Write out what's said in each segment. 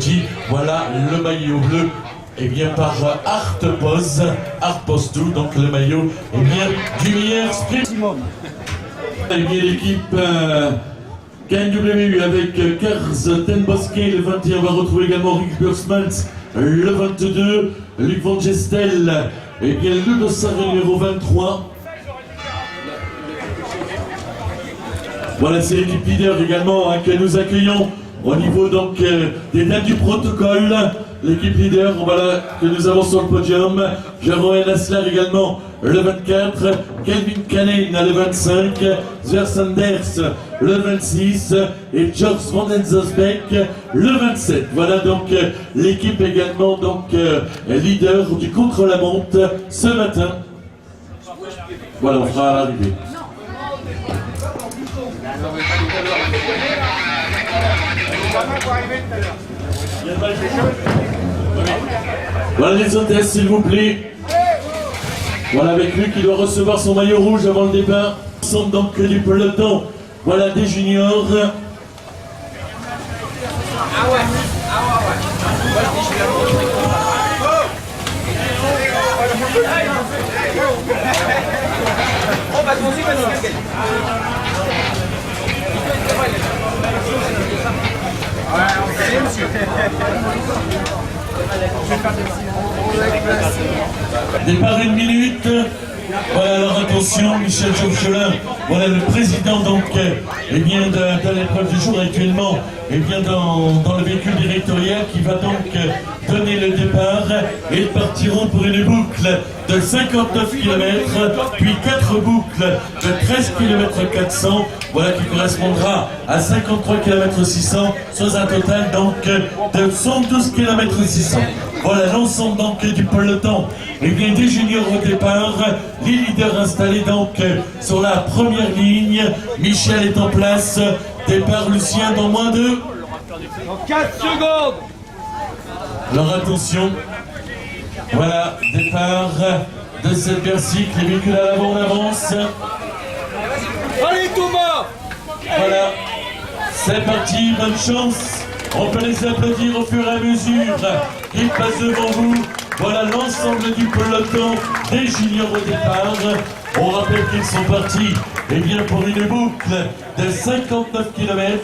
applaudit. Voilà le maillot bleu. Et bien par Art Pose 2, donc le maillot et bien du meilleur sprint. Et bien l'équipe KNWU avec Kers Ten Bosquet le 21, on va retrouver également Rick Bursmans le 22, Luc Van Gestel, et bien le dossard numéro 23. Voilà, c'est l'équipe leader également que nous accueillons au niveau donc des dates du protocole. L'équipe leader, voilà, que nous avons sur le podium. Jeroen Asler également le 24, Kelvin Cannon le 25, Zwer Sanders le 26 et George Vandenzosbeck le 27. Voilà donc l'équipe également donc leader du contre-la-montre ce matin. Voilà, on fera à l'arrivée. Voilà les hôtesses, s'il vous plaît. Voilà, avec lui qui doit recevoir son maillot rouge avant le départ. Nous sommes donc du peloton. Voilà des juniors. Départ 1 minute. Voilà, alors attention, Michel Jonchelin, voilà le président donc eh bien de l'épreuve du jour actuellement, et bien dans le véhicule directorial qui va donc donner le départ, et ils partiront pour une boucle de 59 km, puis 4 boucles de 13 km 400, voilà qui correspondra à 53 km 600, soit un total donc de 112 km 600. Voilà l'ensemble donc du peloton, et bien des juniors au départ, les leaders installés donc sur la première ligne. Michel est en place, départ Lucien dans moins de 4 secondes. Alors attention, voilà, départ de cette Bercy, les véhicules à l'avant, on avance. Allez Thomas. Voilà, c'est parti, bonne chance. On peut les applaudir au fur et à mesure qu'ils passent devant vous. Voilà l'ensemble du peloton des juniors au départ. On rappelle qu'ils sont partis bien, pour une boucle de 59 km,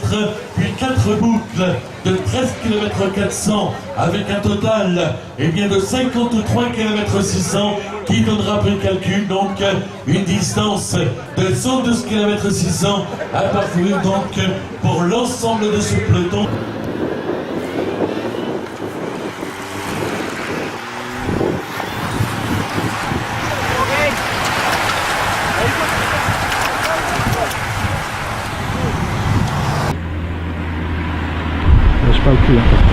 puis 4 boucles de 13 km 400, avec un total bien, de 53 km 600, qui donnera après le calcul donc une distance de 112 km 600 à parcourir donc pour l'ensemble de ce peloton. Lâche pas le cul, hein, parce que...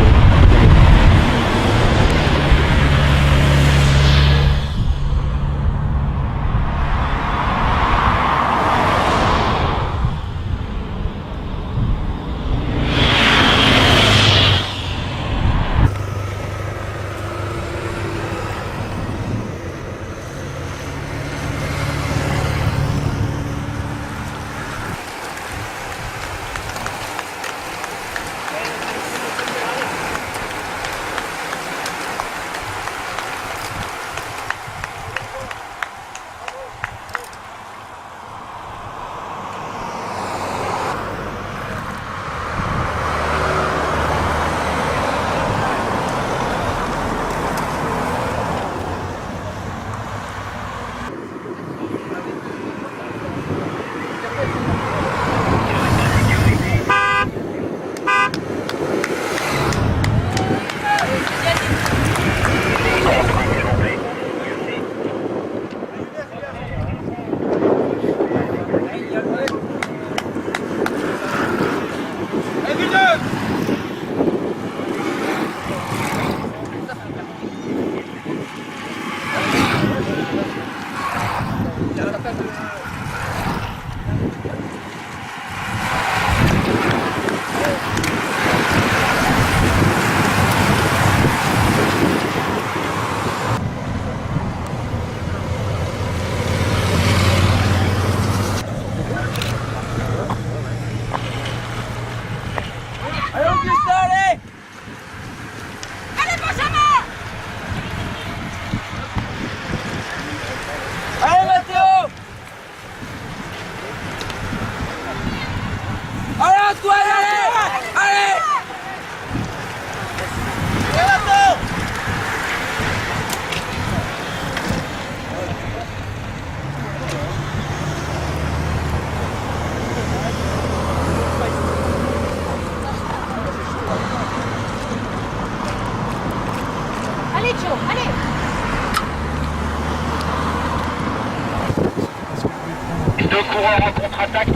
Deux coureurs en contre-attaque.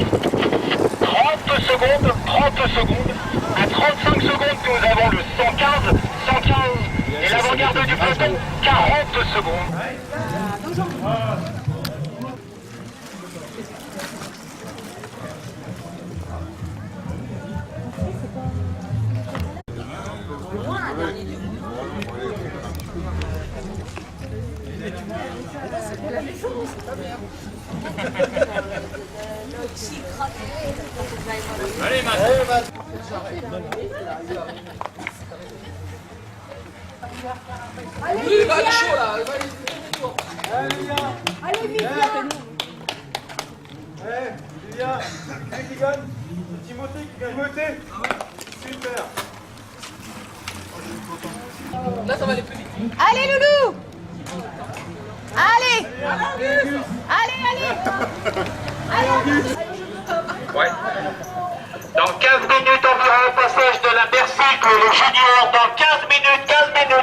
30 secondes. À 35 secondes, nous avons le 115 et l'avant-garde du peloton, 40 secondes. Il va être chaud là. Allez, vite, Julien, qui gagne? Timothée qui gagne. Super. Là, ça va aller plus vite. Allez, Loulou. Allez. Allez. Ouais. Dans 15 minutes environ au passage de la Bercycle, le junior, dans 15 minutes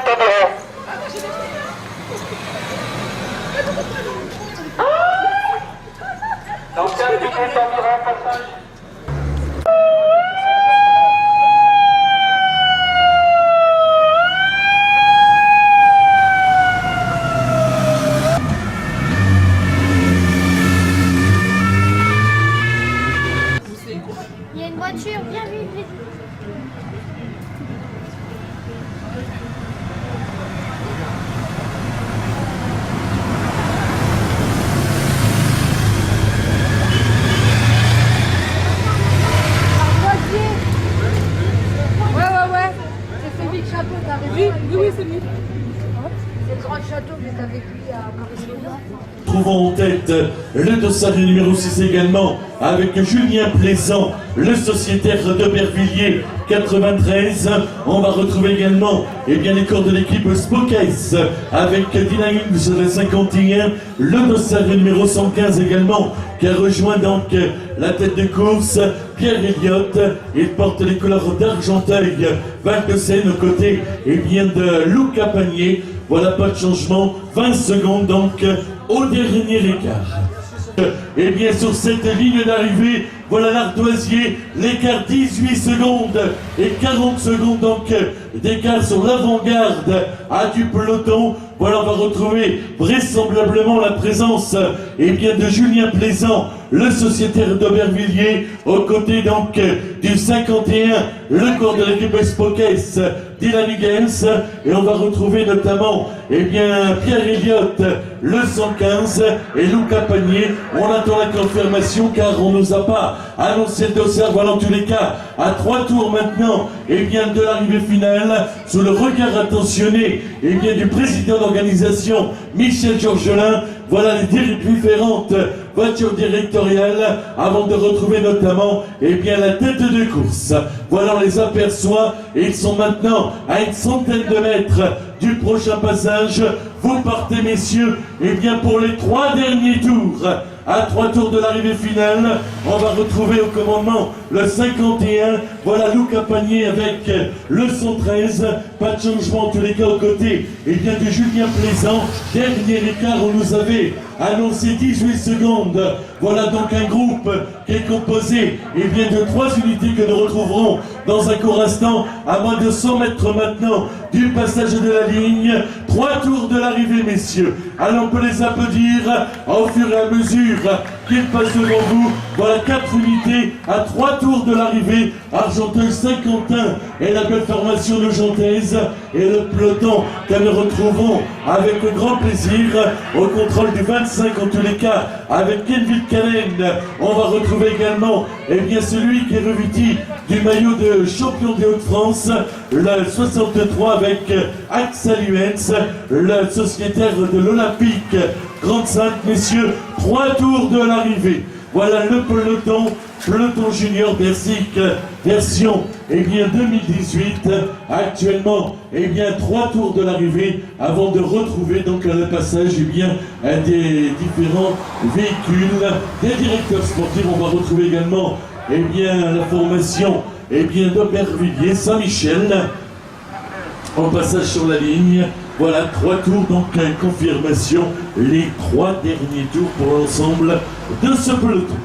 environ. Dans 15 minutes environ au passage. Il y a une voiture, viens vite. Ouais. C'est celui de château, t'as raison. Oui, c'est lui. C'est le grand château qui est avec lui à Paris. Trouvons en tête le dossard numéro 6 également, avec Julien Plaisant, le sociétaire d'Aubervilliers 93. On va retrouver également les corps de l'équipe Spokes avec Dynamique sur le 51, le dossard numéro 115 également, qui a rejoint donc la tête de course, Pierre Elliott. Il porte les couleurs d'Argenteuil, Val de Seine aux côtés de Luca Pagnier. Voilà, pas de changement, 20 secondes donc au dernier écart. Sur cette ligne d'arrivée, voilà l'Ardoisier, l'écart 18 secondes et 40 secondes donc d'écart sur l'avant-garde du peloton. Voilà, on va retrouver vraisemblablement la présence de Julien Plaisant, le sociétaire d'Aubervilliers, aux côtés donc du 51, le corps de l'équipe Spokes, Dylan Higgins, et on va retrouver notamment Pierre Elliott, le 115, et Luca Pagnier. On attend la confirmation car on ne nous a pas annoncé le dossard. Voilà, en tous les cas, à 3 tours maintenant de l'arrivée finale, sous le regard attentionné du président d'organisation Michel Georgelin. Voilà les différentes voitures directoriales avant de retrouver notamment la tête de course. Voilà, on les aperçoit et ils sont maintenant à une centaine de mètres du prochain passage. Vous partez, messieurs, pour les 3 derniers tours. À 3 tours de l'arrivée finale, on va retrouver au commandement le 51. Voilà Luca Pagnier avec le 113. Pas de changement en tous les cas aux côtés de Julien Plaisant. Dernier écart, on nous avait annoncé 18 secondes. Voilà donc un groupe qui est composé de 3 unités que nous retrouverons dans un court instant, à moins de 100 mètres maintenant du passage de la ligne. 3 tours de l'arrivée, messieurs. Alors on peut les applaudir au fur et à mesure qu'ils passent devant vous. Voilà 4 unités à 3 tours de l'arrivée. Argenteuil-Saint-Quentin et la belle formation de Gentaise et le peloton que nous retrouvons avec grand plaisir au contrôle du 25 en tous les cas avec Kenville Callen. On va retrouver également celui qui est revêtu du maillot de champion des Hauts-de-France, le 63 avec Axel Huens, le sociétaire de l'Olympique Grande-Sainte. Messieurs, 3 tours de l'arrivée. Voilà le peloton junior Bercycle version 2018. Actuellement 3 tours de l'arrivée avant de retrouver donc le passage des différents véhicules, des directeurs sportifs. On va retrouver également la formation d'Aubervilliers Saint-Michel en passage sur la ligne. Voilà, 3 tours, donc confirmation, les 3 derniers tours pour l'ensemble de ce peloton.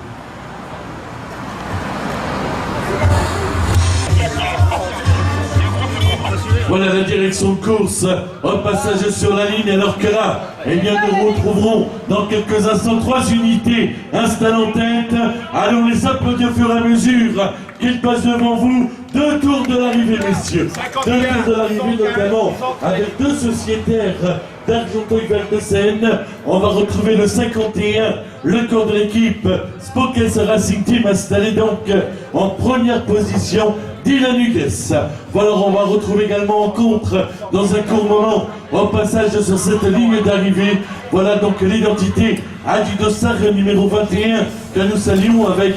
Voilà la direction de course, en passage sur la ligne, alors que là, eh bien, nous retrouverons dans quelques instants 3 unités installées en tête. Allons les applaudir au fur et à mesure qu'ils passent devant vous. 2 tours de l'arrivée, messieurs. 2 tours de l'arrivée, notamment avec 2 sociétaires d'Argenteuil-Val de Seine. On va retrouver le 51, le corps de l'équipe Spokes Racing Team, installé donc en première position. Dylan Hugues. Voilà, on va retrouver également en contre dans un court moment, au passage sur cette ligne d'arrivée. Voilà donc l'identité du dossard numéro 21 que nous saluons avec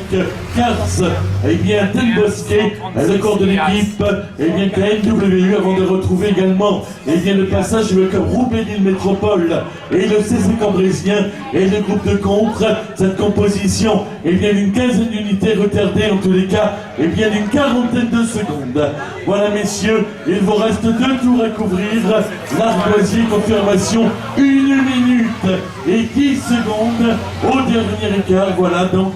Cars, et bien Tel Bosquet, le corps de l'équipe, et bien KNWU, avant de retrouver également et bien le passage avec Roubaix-Lille Métropole et le CC Cambréisien et le groupe de contre. Cette composition est bien d'une quinzaine d'unités retardées, en tous les cas, et bien d'une quarantaine de secondes. Voilà, messieurs, il vous reste 2 tours à couvrir. L'Ardoisier, confirmation, 1 minute et 10 secondes au dernier écart. Voilà donc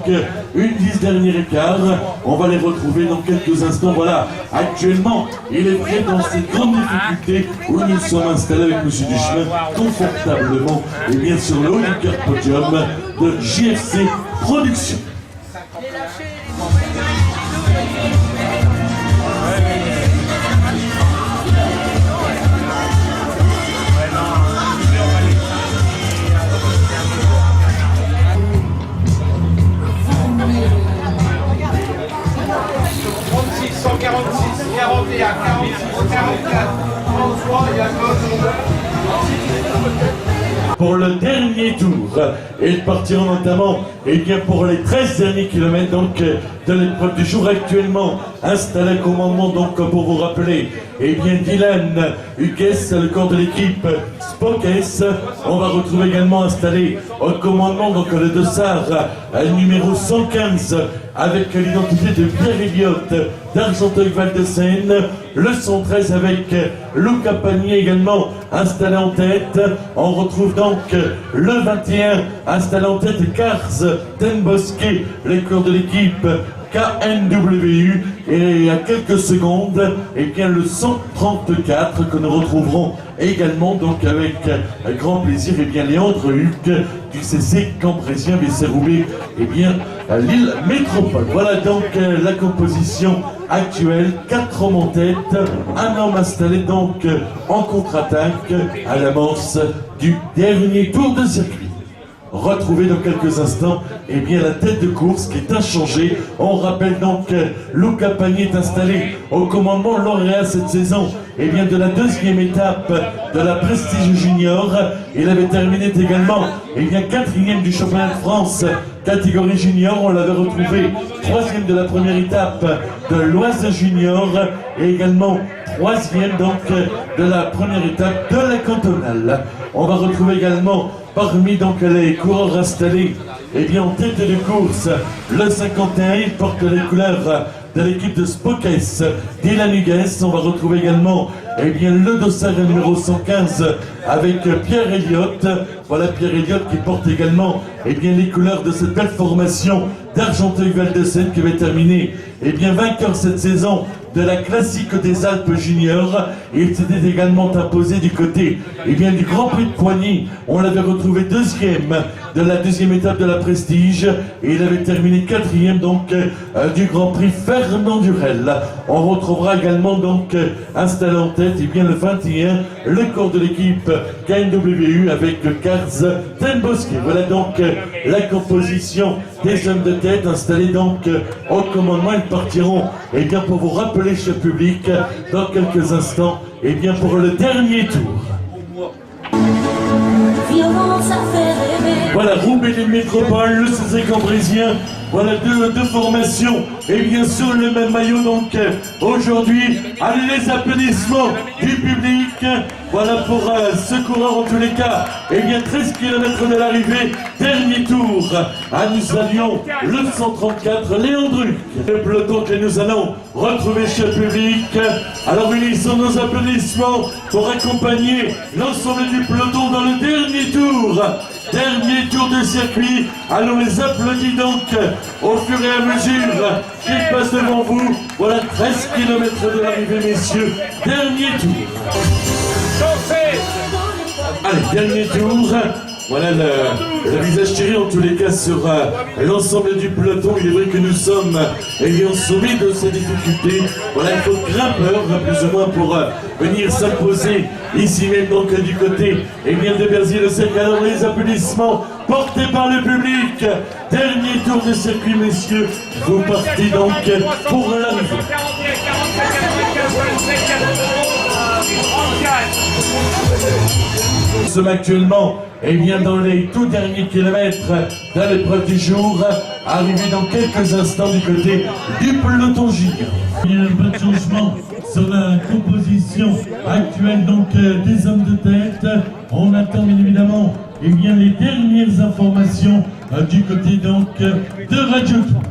une 10 dernier écart. On va les retrouver dans quelques instants. Voilà, actuellement, il est vrai dans cette grande difficulté où nous sommes installés avec M. Duchemin confortablement et bien sur le haut du carte podium de JFC Productions. Pour le dernier tour, ils partiront notamment et bien pour les 13 derniers kilomètres donc de l'épreuve du jour, actuellement installé au commandement, donc pour vous rappeler, et bien Dylan Hugues, le corps de l'équipe Spokes. On va retrouver également installé au commandement donc le dossard numéro 115 avec l'identité de Pierre Elliott d'Argenteuil-Val de Seine, le 113 avec Luca Pagnier également installé en tête. On retrouve donc le 21 installé en tête Cars Ten Bosquet, les corps de l'équipe KNWU, et à quelques secondes, et bien le 134 que nous retrouverons également donc avec grand plaisir, et bien Léandre Hugues du CC Cambréisien BC-Roubaix, et bien Lille Métropole. Voilà donc la composition actuelle, 4 hommes en tête, un homme installé donc en contre-attaque à l'amorce du dernier tour de circuit. Retrouver dans quelques instants et bien la tête de course qui est inchangée. On rappelle donc que Luca Pagnier est installé au commandement lauréat cette saison et bien de la 2e étape de la Prestige Junior. Il avait terminé également et bien 4e du championnat de France catégorie junior. On l'avait retrouvé 3e de la première étape de l'Oise Junior et également 3e donc de la première étape de la cantonale. On va retrouver également parmi donc les coureurs installés et bien en tête de course le 51, il porte les couleurs de l'équipe de Spokes, Dylan Hugues. On va retrouver également et bien le dossard numéro 115 avec Pierre Elliott. Voilà Pierre Elliott qui porte également et bien les couleurs de cette belle formation d'Argenteuil-Val de Seine qui va terminer et bien vainqueur cette saison de la classique des Alpes juniors. Il s'était également imposé du côté et bien du Grand Prix de Poigny. On l'avait retrouvé 2e de la 2e étape de la Prestige et il avait terminé 4e donc du Grand Prix Fernand Durel. On retrouvera également donc installé en tête et bien le 21, le corps de l'équipe KNWU avec le Cars Ten Bosquet. Voilà donc la composition des hommes de tête installés donc au commandement. Ils partiront et bien pour vous rappeler ce public dans quelques instants et bien pour le dernier tour. Voilà, Roubaix-Lille Métropole, le CC Cambréisien voilà deux formations et bien sûr le même maillot. Donc aujourd'hui, allez les applaudissements du public. Voilà pour ce coureur en tous les cas. Et bien 13 km de l'arrivée, dernier tour. Nous saluons le 134 Léon Druck. Le peloton que nous allons retrouver chez le public. Alors unissons nos applaudissements pour accompagner l'ensemble du peloton dans le dernier tour. Dernier tour de circuit. Alors les applaudit donc au fur et à mesure qu'ils passent devant vous. Voilà 13 km de l'arrivée, messieurs. Dernier tour. Allez, dernier tour. Voilà le visage tiré en tous les cas sur l'ensemble du peloton. Il est vrai que nous sommes au sommet de ces difficultés. Voilà, il faut grimpeur plus ou moins pour venir s'imposer ici même donc du côté de Berziers-le-Sec. Alors les applaudissements portés par le public. Dernier tour de circuit, messieurs. Vous partez donc pour l'arrivée. Nous sommes actuellement dans les tout derniers kilomètres de l'épreuve du jour, arrivé dans quelques instants du côté du peloton gigant. Il y a un peu de changement sur la composition actuelle donc des hommes de tête. On attend bien évidemment les dernières informations du côté donc de Radio Tour.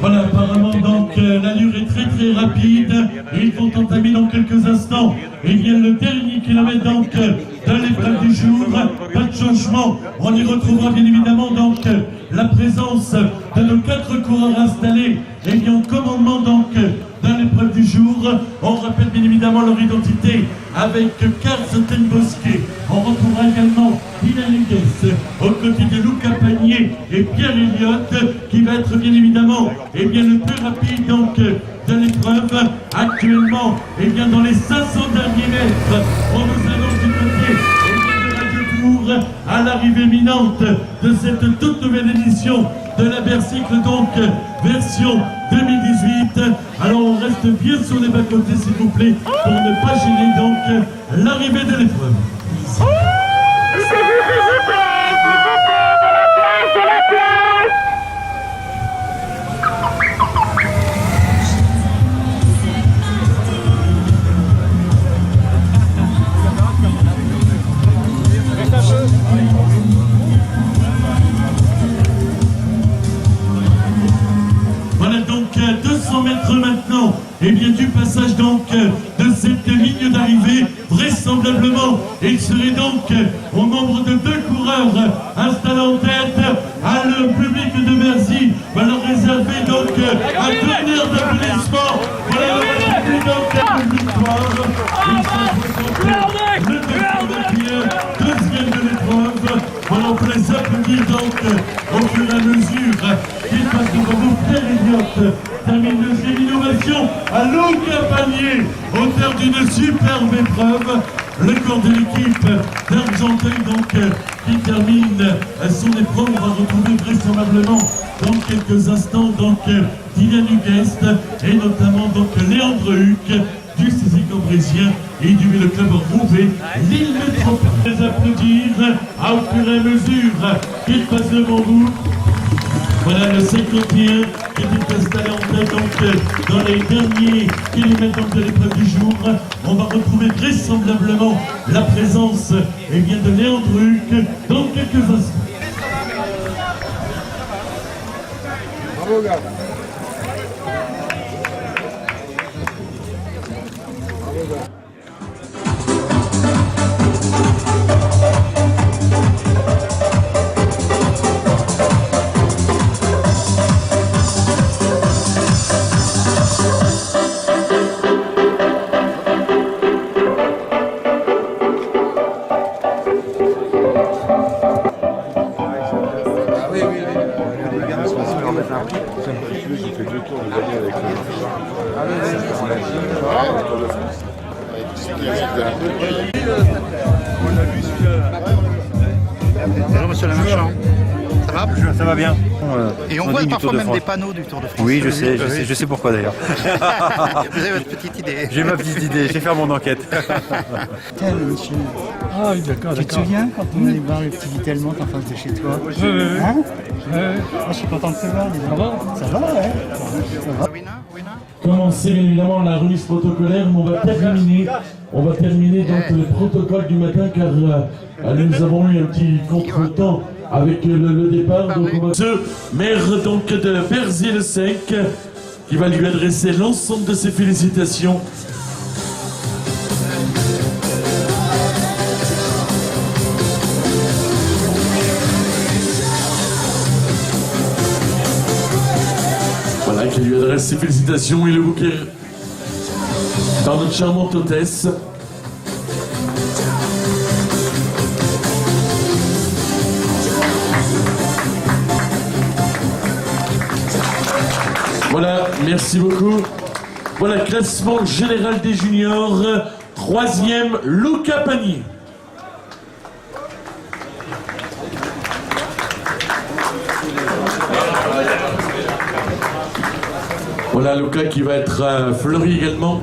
Voilà, apparemment donc l'allure est très rapide et ils vont entamer dans quelques instants le dernier kilomètre donc de l'épreuve du jour. Pas de changement, on y retrouvera bien évidemment donc la présence de nos 4 coureurs installés en commandement donc dans l'épreuve du jour. On rappelle bien évidemment leur identité avec Karl Tenbosquet. On retrouvera également Dylan Hugues aux côtés de Luca Pagnier et Pierre Elliott qui va être bien évidemment le plus rapide donc de l'épreuve. Actuellement dans les 500 derniers mètres, on nous annonce du côté de Radio Tour à l'arrivée imminente de cette toute nouvelle édition de la Bercycle donc version 2018. Alors on reste bien sur les bas-côtés s'il vous plaît pour ne pas gêner donc l'arrivée de l'épreuve. Voilà donc 200 mètres maintenant, du passage donc de cette ligne d'arrivée, vraisemblablement, il serait donc au nombre de 2 coureurs installés en tête, à le public de Bercy va leur réserver donc un tonnerre d'applaudissements. Voilà le public donc de victoire. Le 221, deuxième de l'épreuve. Voilà, on peut les applaudir donc au fur et à mesure qu'il passe devant vous. Pierre Elliott termine deuxième innovation à Luca Pagnier, auteur d'une superbe épreuve. Le corps de l'équipe d'Argenteuil donc qui termine son épreuve. On va retrouver vraisemblablement dans quelques instants donc Dylan Hugues et notamment donc Léandre Huc du Césico-Brésien et du Vélo Club Roubaix, l'île Métropole. Les applaudir au fur et à mesure qu'il passe devant vous. Voilà le 51 qui est installé en tête donc dans les derniers kilomètres donc, de l'épreuve du jour. On va retrouver vraisemblablement la présence de Léandre Huc dans quelques instants. Bravo gars. Bonjour monsieur le marchand, Ça va? Ça va bien. Et on voit parfois même des panneaux du Tour de France. Oui, je sais pourquoi d'ailleurs. Vous avez votre petite idée. J'ai ma petite idée, je vais faire mon enquête. Michel. Ah oui, d'accord, Tu te souviens quand on allait voir le petit Vitellement en face de chez toi? Hein? Moi, je suis content de te voir. Ça va? Ça va, ouais. Ça va. Commencer bien évidemment la remise protocolaire, mais on va terminer donc le protocole du matin car nous avons eu un petit contretemps avec le départ. Donc on va... Ce maire donc de Berzy-le-Sec qui va lui adresser l'ensemble de ses félicitations. Voilà, qui lui adresse ses félicitations et le bouquet par notre charmante hôtesse. Voilà, merci beaucoup. Voilà, classement général des juniors, 3e, Luca Pagny. Voilà Luca qui va être fleuri également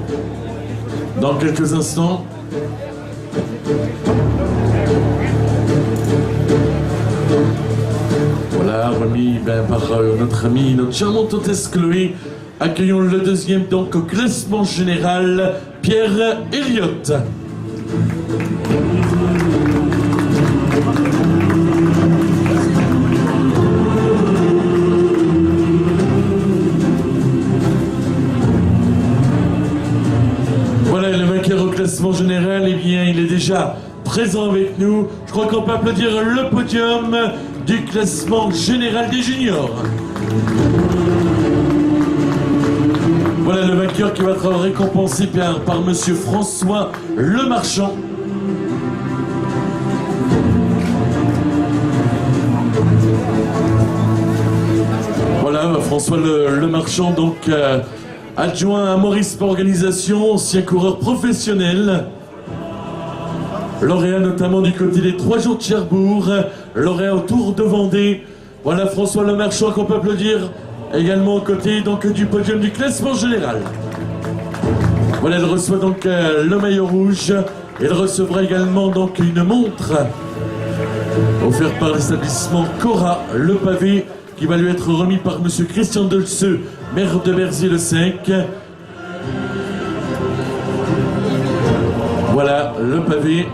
dans quelques instants. Voilà, remis par notre ami, notre charmante hôtesse Chloé. Accueillons le 2e donc au classement général, Pierre Elliott. Voilà, le vainqueur au classement général, eh bien, il est déjà présent avec nous. Je crois qu'on peut applaudir le podium du classement général des juniors. Voilà le vainqueur qui va être récompensé par monsieur François Lemarchand. Voilà, François Lemarchand, donc adjoint à Maurice Sport Organisation, ancien coureur professionnel. Lauréat notamment du côté des 3 jours de Cherbourg, lauréat au Tour de Vendée. Voilà François Lemarchand qu'on peut applaudir également aux côtés donc, du podium du classement général. Voilà, il reçoit donc le maillot rouge. Il recevra également donc une montre offerte par l'établissement Cora, le pavé, qui va lui être remis par monsieur Christian Delceux, maire de Berzy-le-Sec. Voilà le pavé.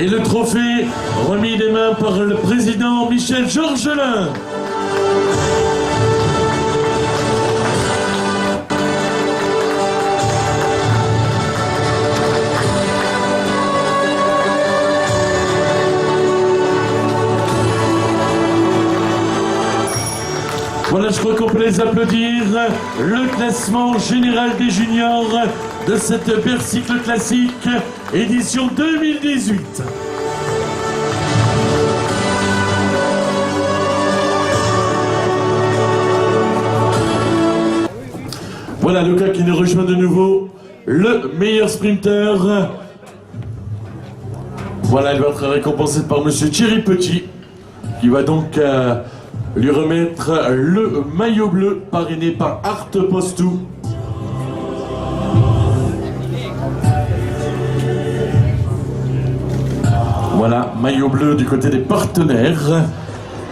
Et le trophée remis des mains par le président Michel Georgelin. Voilà, je crois qu'on peut les applaudir. Le classement général des juniors de cette Bercycle Classique, édition 2018. Voilà Lucas qui nous rejoint de nouveau, le meilleur sprinter. Voilà, il va être récompensé par monsieur Thierry Petit, qui va donc lui remettre le maillot bleu parrainé par Art Postou. Voilà, maillot bleu du côté des partenaires.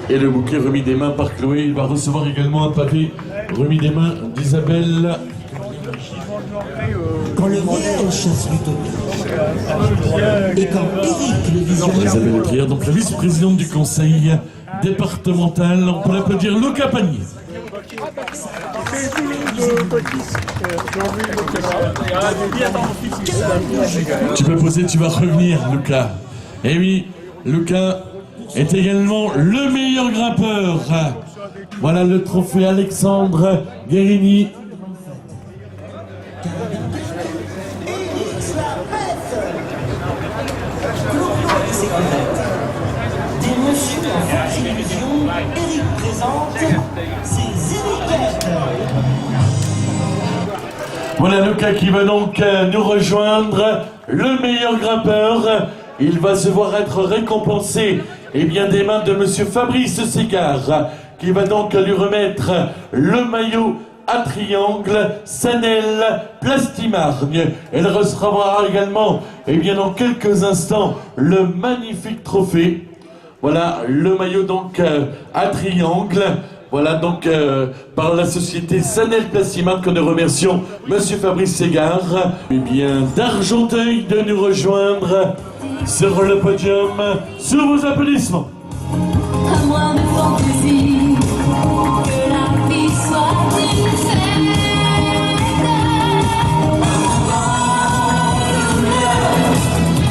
Et le bouquet remis des mains par Chloé. Il va recevoir également un papier remis des mains d'Isabelle. Quand le maire chasse l'utopie et quand Eric le visionnaire... Isabelle Prière, donc la vice-présidente du conseil départemental. On peut l'applaudir, Luca Pagny. Tu peux poser, tu vas revenir, Luca. Eh oui, Luca est également le meilleur grimpeur. Voilà le trophée Alexandre Guérini. Des messieurs de la télévision, Eric présente ses Eric. Voilà Luca qui va donc nous rejoindre, le meilleur grimpeur. il va se voir être récompensé et bien des mains de monsieur Fabrice Ségard, qui va donc lui remettre le maillot à triangle Sanel Plastimargne. Elle recevra également, et bien dans quelques instants, le magnifique trophée. Voilà, le maillot donc à triangle. Voilà donc par la société Sanel Plastimargne que nous remercions monsieur Fabrice Ségard. Et bien d'Argenteuil de nous rejoindre sur le podium. Sur vos applaudissements. À moi de fantaisie, que la vie soit une fête.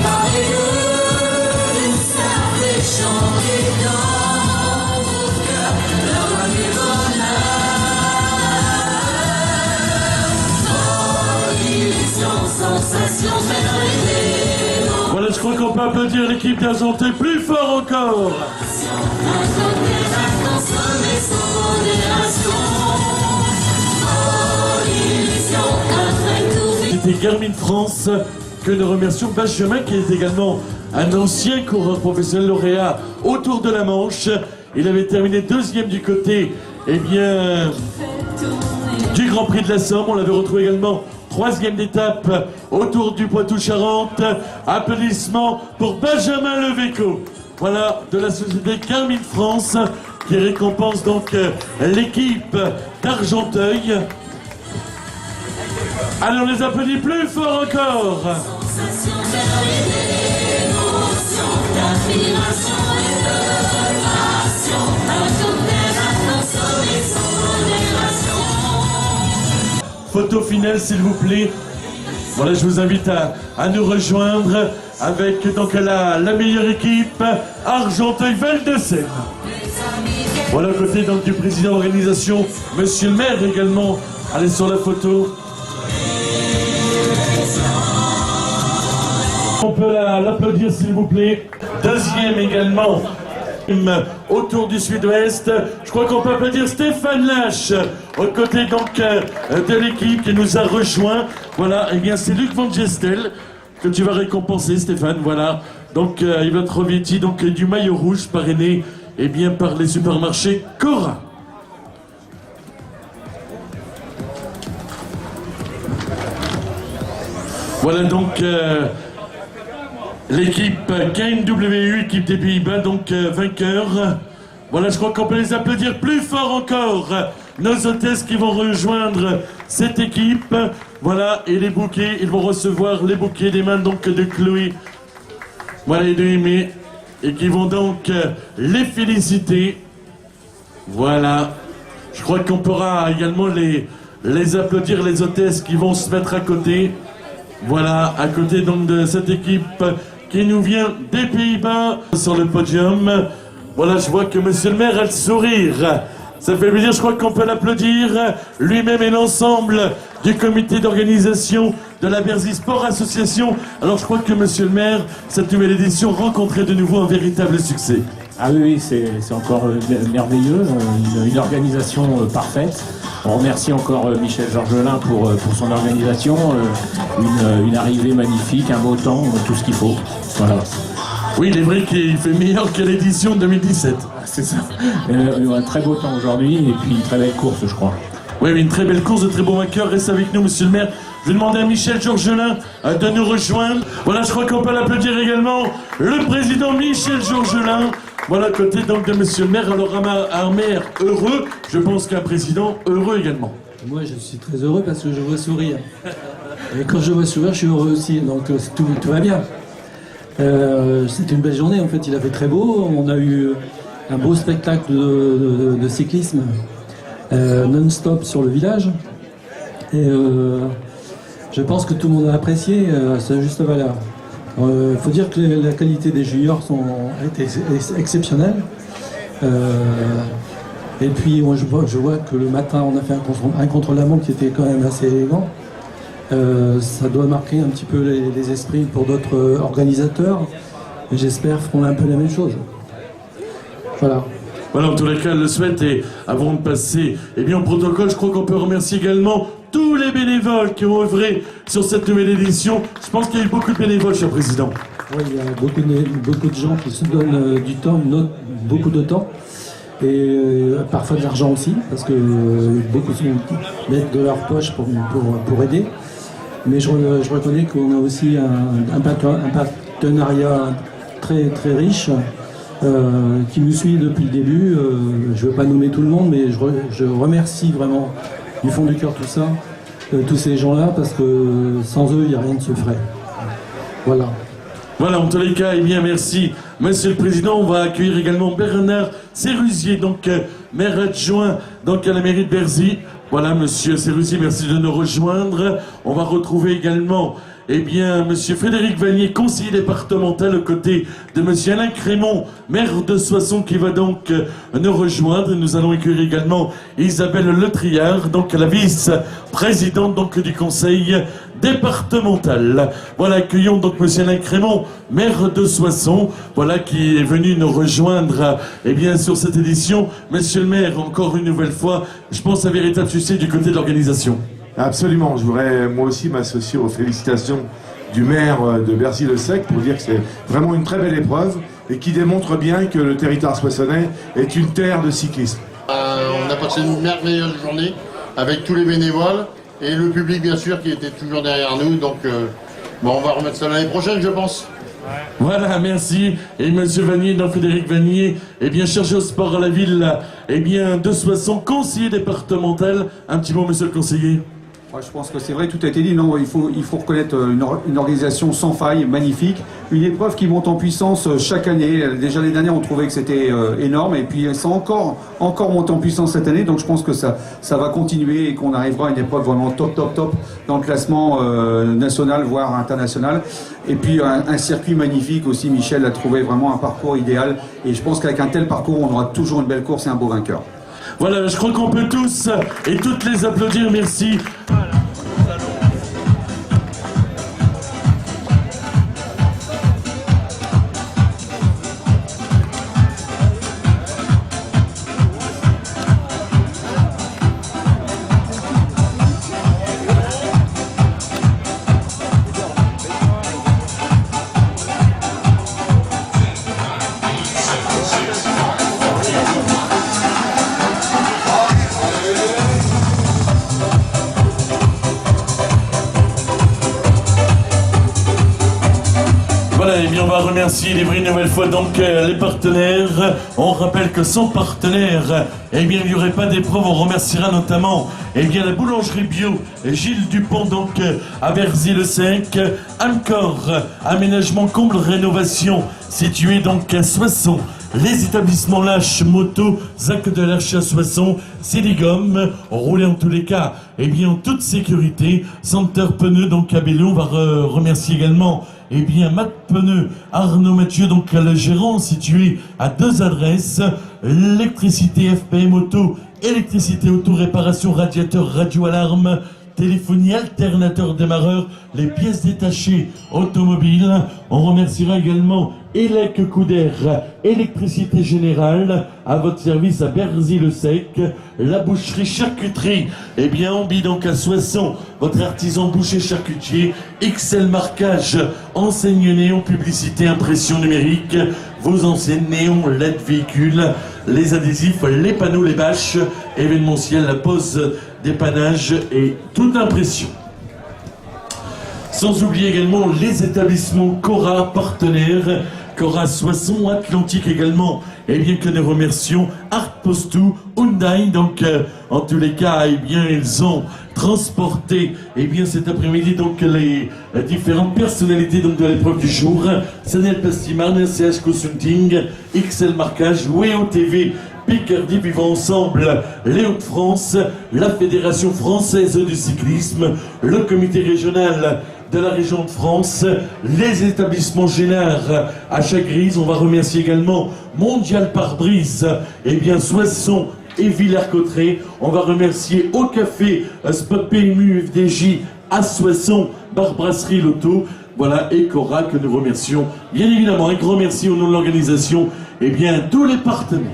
Parlez-le, une simple chanter dans vos cœurs, la voix du bonheur. Illusion, sensation, faire rêver. Voilà, je crois qu'on peut applaudir l'équipe d'Argenteuil plus fort encore. C'était Garmin France que nous remercions. Benjamin, qui est également un ancien coureur professionnel lauréat autour de la Manche. Il avait terminé deuxième du côté du Grand Prix de la Somme. On l'avait retrouvé également troisième d'étape autour du Poitou-Charentes. Applaudissements pour Benjamin Levéco. Voilà, de la société Garmin France, qui récompense donc l'équipe d'Argenteuil. Allez, on les applaudit plus fort encore. Photo finale, s'il vous plaît. Voilà, je vous invite à nous rejoindre avec donc la meilleure équipe, Argenteuil Val de Seine. Voilà, à côté donc du président d'organisation, monsieur le maire également. Allez sur la photo. On peut l'applaudir, s'il vous plaît. Deuxième également, autour du sud-ouest. Je crois qu'on peut applaudir Stéphane Lache, aux côtés donc de l'équipe qui nous a rejoint. Voilà, et bien c'est Luc Van Gestel que tu vas récompenser, Stéphane. Voilà, donc il va être revêtu donc du maillot rouge parrainé bien par les supermarchés Cora. Voilà donc l'équipe KNWU, équipe des Pays-Bas, donc vainqueur. Voilà, je crois qu'on peut les applaudir plus fort encore. Nos hôtesses qui vont rejoindre cette équipe. Voilà, et les bouquets, ils vont recevoir les bouquets des mains donc de Chloé. Voilà, et de Aimé. Et qui vont donc les féliciter. Voilà. Je crois qu'on pourra également les applaudir, les hôtesses qui vont se mettre à côté. Voilà, à côté donc de cette équipe qui nous vient des Pays-Bas sur le podium. Voilà, je vois que monsieur le maire a le sourire. Ça fait plaisir, je crois qu'on peut l'applaudir. Lui-même et l'ensemble du comité d'organisation de la Bercy Sport Association. Alors je crois que monsieur le maire, cette nouvelle édition rencontrait de nouveau un véritable succès. Ah oui, c'est encore merveilleux, une organisation parfaite. On remercie encore Michel Georgelin pour son organisation, une arrivée magnifique, un beau temps, tout ce qu'il faut. Voilà. Oui, il est vrai qu'il fait meilleur que l'édition 2017. C'est ça. Un très beau temps aujourd'hui et puis une très belle course, je crois. Oui, une très belle course, de très beaux vainqueurs. Reste avec nous, monsieur le maire. Je vais demander à Michel Georgelin de nous rejoindre. Voilà, je crois qu'on peut l'applaudir également. Le président Michel Georgelin. Voilà, à côté donc de monsieur le maire. Alors, un maire heureux, je pense qu'un président heureux également. Moi, je suis très heureux parce que je vois sourire. Et quand je vois sourire, je suis heureux aussi. Donc, tout va bien. C'était une belle journée, en fait. Il a fait très beau. On a eu un beau spectacle de cyclisme non-stop sur le village. Et je pense que tout le monde a apprécié à sa juste valeur. Il faut dire que la qualité des juniors a été exceptionnelle. Et puis moi, je vois que le matin on a fait un contre-la-montre qui était quand même assez élégant. Ça doit marquer un petit peu les esprits pour d'autres organisateurs. Et j'espère feront un peu la même chose. Voilà. Voilà, en tous les cas, le souhaite. Et avant de passer au protocole, je crois qu'on peut remercier également tous les bénévoles qui ont œuvré sur cette nouvelle édition. Je pense qu'il y a eu beaucoup de bénévoles, cher Président. Oui, il y a beaucoup de gens qui se donnent du temps, beaucoup de temps, et parfois de l'argent aussi, parce que beaucoup mettent de leur poche pour aider. Mais je reconnais qu'on a aussi un partenariat très, très riche qui nous suit depuis le début. Je ne veux pas nommer tout le monde, mais je remercie vraiment du fond du cœur tout ça, tous ces gens-là, parce que sans eux, il n'y a rien ne se ferait. Voilà. Voilà, en tous les cas, eh bien, merci, Monsieur le Président. On va accueillir également Bernard Sérusier, donc maire adjoint donc, à la mairie de Berzy. Voilà, Monsieur Sérusier, merci de nous rejoindre. On va retrouver également, eh bien, Monsieur Frédéric Vanier, conseiller départemental, aux côtés de Monsieur Alain Crémont, maire de Soissons, qui va donc nous rejoindre. Nous allons accueillir également Isabelle Le Triard, donc la vice-présidente donc du conseil départemental. Voilà, accueillons donc Monsieur Alain Crémont, maire de Soissons, voilà, qui est venu nous rejoindre, eh bien, sur cette édition. Monsieur le maire, encore une nouvelle fois, je pense un véritable succès du côté de l'organisation. Absolument, je voudrais moi aussi m'associer aux félicitations du maire de Berzy-le-Sec pour dire que c'est vraiment une très belle épreuve et qui démontre bien que le territoire soissonnais est une terre de cyclisme. On a passé une merveilleuse journée avec tous les bénévoles et le public bien sûr qui était toujours derrière nous, donc on va remettre ça l'année prochaine je pense. Voilà, merci. Et Monsieur Vanier, donc Frédéric Vanier, eh bien, chargé au sport à la ville, eh bien, de Soissons, conseiller départemental. Un petit mot, Monsieur le conseiller. Moi, je pense que c'est vrai, tout a été dit. Non, il faut reconnaître une organisation sans faille, magnifique. Une épreuve qui monte en puissance chaque année. Déjà l'année dernière, on trouvait que c'était énorme. Et puis, ça a encore monté en puissance cette année. Donc, je pense que ça va continuer et qu'on arrivera à une épreuve vraiment top dans le classement national, voire international. Et puis, un circuit magnifique aussi. Michel a trouvé vraiment un parcours idéal. Et je pense qu'avec un tel parcours, on aura toujours une belle course et un beau vainqueur. Voilà, je crois qu'on peut tous et toutes les applaudir. Merci. Eh bien, on va remercier une nouvelle fois donc les partenaires. On rappelle que sans partenaires, eh bien, il n'y aurait pas d'épreuve. On remerciera notamment, eh bien, la boulangerie bio Gilles Dupont, donc à Berzy-le-Sec, Amcor, aménagement comble rénovation, situé donc à Soissons. Les établissements Lâche Moto, Zac de l'Arche à Soissons, Siligum, rouler en tous les cas, eh bien, en toute sécurité. Center Pneus, donc à Bello. On va remercier également, eh bien, Matt Pneus, Arnaud Mathieu, donc le gérant, situé à 2 adresses. L'électricité FPM Auto, électricité auto, réparation, radiateur, radio-alarme, téléphonie, alternateur démarreur, les pièces détachées automobiles. On remerciera également Elec Couder, électricité générale, à votre service à Berzy-le-Sec. La boucherie charcuterie, eh bien, on bille donc à Soissons, votre artisan boucher charcutier. XL marquage, enseigne néon, publicité, impression numérique, vos enseignes néon, LED véhicules, les adhésifs, les panneaux, les bâches, événementiel, la pose dépannage et toute impression. Sans oublier également les établissements Cora partenaires, Cora Soissons, Atlantique également, et bien que nous remercions Art Postou, Hyundai, donc en tous les cas, et bien ils ont transporté, et bien cet après-midi donc les différentes personnalités donc de l'épreuve du jour. Sanel Pastiman, CH Consulting, XL Marquage, WEO TV, Picardie, vivant ensemble les Hauts-de-France, la Fédération Française du Cyclisme, le Comité Régional de la région de France, les établissements Génard à Chagrise. On va remercier également Mondial Pare-Brise, et bien Soissons et Villers-Cotterêts. On va remercier Au Café, Spot PMU FDJ à Soissons, Bar Brasserie Loto. Voilà, et Cora que nous remercions. Bien évidemment, un grand merci au nom de l'organisation, et bien tous les partenaires.